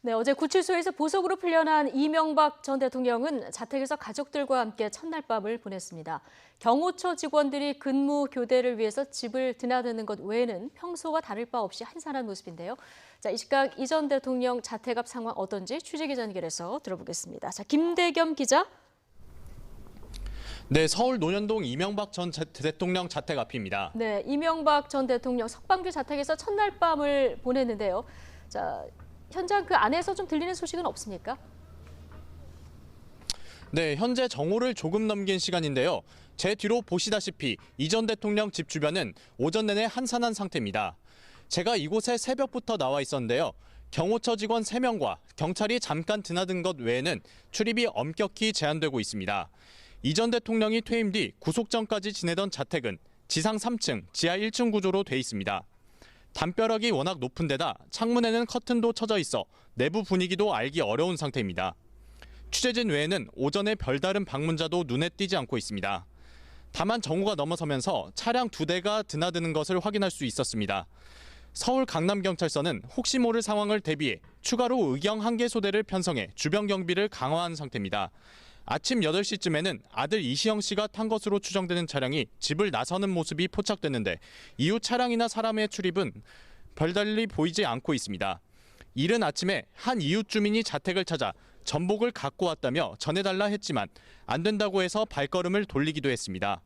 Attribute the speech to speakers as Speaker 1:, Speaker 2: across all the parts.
Speaker 1: 네, 어제 구치소에서 보석으로 풀려난 이명박 전 대통령은 자택에서 가족들과 함께 첫날 밤을 보냈습니다. 경호처 직원들이 근무 교대를 위해서 집을 드나드는 것 외에는 평소와 다를 바 없이 한산한 모습인데요. 자, 이 시각 이 전 대통령 자택 앞 상황 어떤지 취재기자 연결해서 들어보겠습니다. 자, 김대겸 기자.
Speaker 2: 네, 서울 논현동 이명박 전 대통령 자택 앞입니다.
Speaker 1: 네, 이명박 전 대통령 석방규 자택에서 첫날 밤을 보냈는데요. 자, 현장 그 안에서 좀 들리는 소식은 없습니까?
Speaker 2: 네, 현재 정오를 조금 넘긴 시간인데요. 제 뒤로 보시다시피 이 전 대통령 집 주변은 오전 내내 한산한 상태입니다. 제가 이곳에 새벽부터 나와 있었는데요. 경호처 직원 3명과 경찰이 잠깐 드나든 것 외에는 출입이 엄격히 제한되고 있습니다. 이 전 대통령이 퇴임 뒤 구속 전까지 지내던 자택은 지상 3층, 지하 1층 구조로 돼 있습니다. 담벼락이 워낙 높은 데다 창문에는 커튼도 쳐져 있어 내부 분위기도 알기 어려운 상태입니다. 취재진 외에는 오전에 별다른 방문자도 눈에 띄지 않고 있습니다. 다만 정오가 넘어서면서 차량 2대가 드나드는 것을 확인할 수 있었습니다. 서울 강남경찰서는 혹시 모를 상황을 대비해 추가로 의경 1개 소대를 편성해 주변 경비를 강화한 상태입니다. 아침 8시쯤에는 아들 이시영 씨가 탄 것으로 추정되는 차량이 집을 나서는 모습이 포착됐는데 이후 차량이나 사람의 출입은 별달리 보이지 않고 있습니다. 이른 아침에 한 이웃 주민이 자택을 찾아 전복을 갖고 왔다며 전해달라 했지만 안 된다고 해서 발걸음을 돌리기도 했습니다.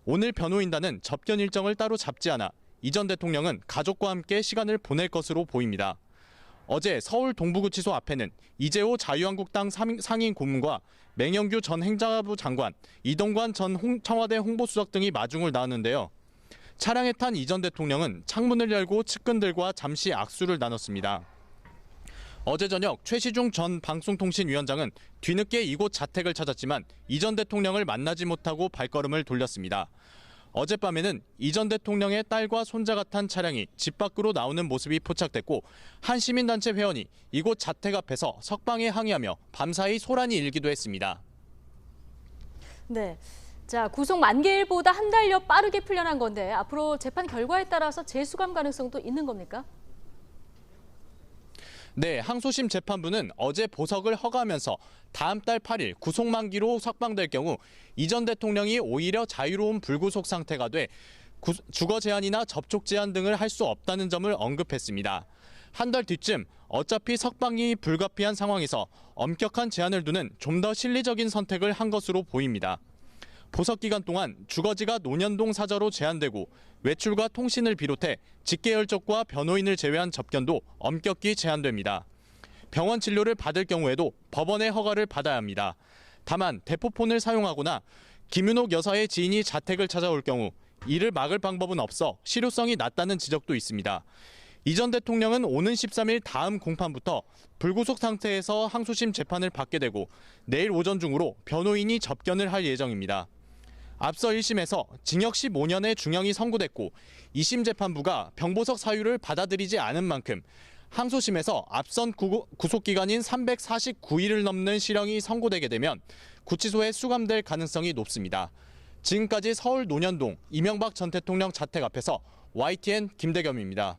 Speaker 2: 오늘 변호인단은 접견 일정을 따로 잡지 않아 이 전 대통령은 가족과 함께 시간을 보낼 것으로 보입니다. 어제 서울 동부구치소 앞에는 이재호 자유한국당 상임 고문과 맹영규 전 행정부 장관, 이동관 전 청와대 홍보수석 등이 마중을 나왔는데요. 차량에 탄 이 전 대통령은 창문을 열고 측근들과 잠시 악수를 나눴습니다. 어제 저녁 최시중 전 방송통신위원장은 뒤늦게 이곳 자택을 찾았지만 이 전 대통령을 만나지 못하고 발걸음을 돌렸습니다. 어젯밤에는 이 전 대통령의 딸과 손자가 탄 차량이 집 밖으로 나오는 모습이 포착됐고 한 시민단체 회원이 이곳 자택 앞에서 석방에 항의하며 밤사이 소란이 일기도 했습니다.
Speaker 1: 네. 자, 구속 만기일보다 한 달여 빠르게 풀려난 건데 앞으로 재판 결과에 따라서 재수감 가능성도 있는 겁니까?
Speaker 2: 네, 항소심 재판부는 어제 보석을 허가하면서 다음 달 8일 구속 만기로 석방될 경우 이 전 대통령이 오히려 자유로운 불구속 상태가 돼 주거 제한이나 접촉 제한 등을 할 수 없다는 점을 언급했습니다. 한 달 뒤쯤 어차피 석방이 불가피한 상황에서 엄격한 제한을 두는 좀 더 실리적인 선택을 한 것으로 보입니다. 보석 기간 동안 주거지가 논현동 사저로 제한되고 외출과 통신을 비롯해 직계열적과 변호인을 제외한 접견도 엄격히 제한됩니다. 병원 진료를 받을 경우에도 법원의 허가를 받아야 합니다. 다만 대포폰을 사용하거나 김윤옥 여사의 지인이 자택을 찾아올 경우 이를 막을 방법은 없어 실효성이 낮다는 지적도 있습니다. 이 전 대통령은 오는 13일 다음 공판부터 불구속 상태에서 항소심 재판을 받게 되고 내일 오전 중으로 변호인이 접견을 할 예정입니다. 앞서 1심에서 징역 15년의 중형이 선고됐고 2심 재판부가 병보석 사유를 받아들이지 않은 만큼 항소심에서 앞선 구속기간인 349일을 넘는 실형이 선고되게 되면 구치소에 수감될 가능성이 높습니다. 지금까지 서울 논현동 이명박 전 대통령 자택 앞에서 YTN 김대겸입니다.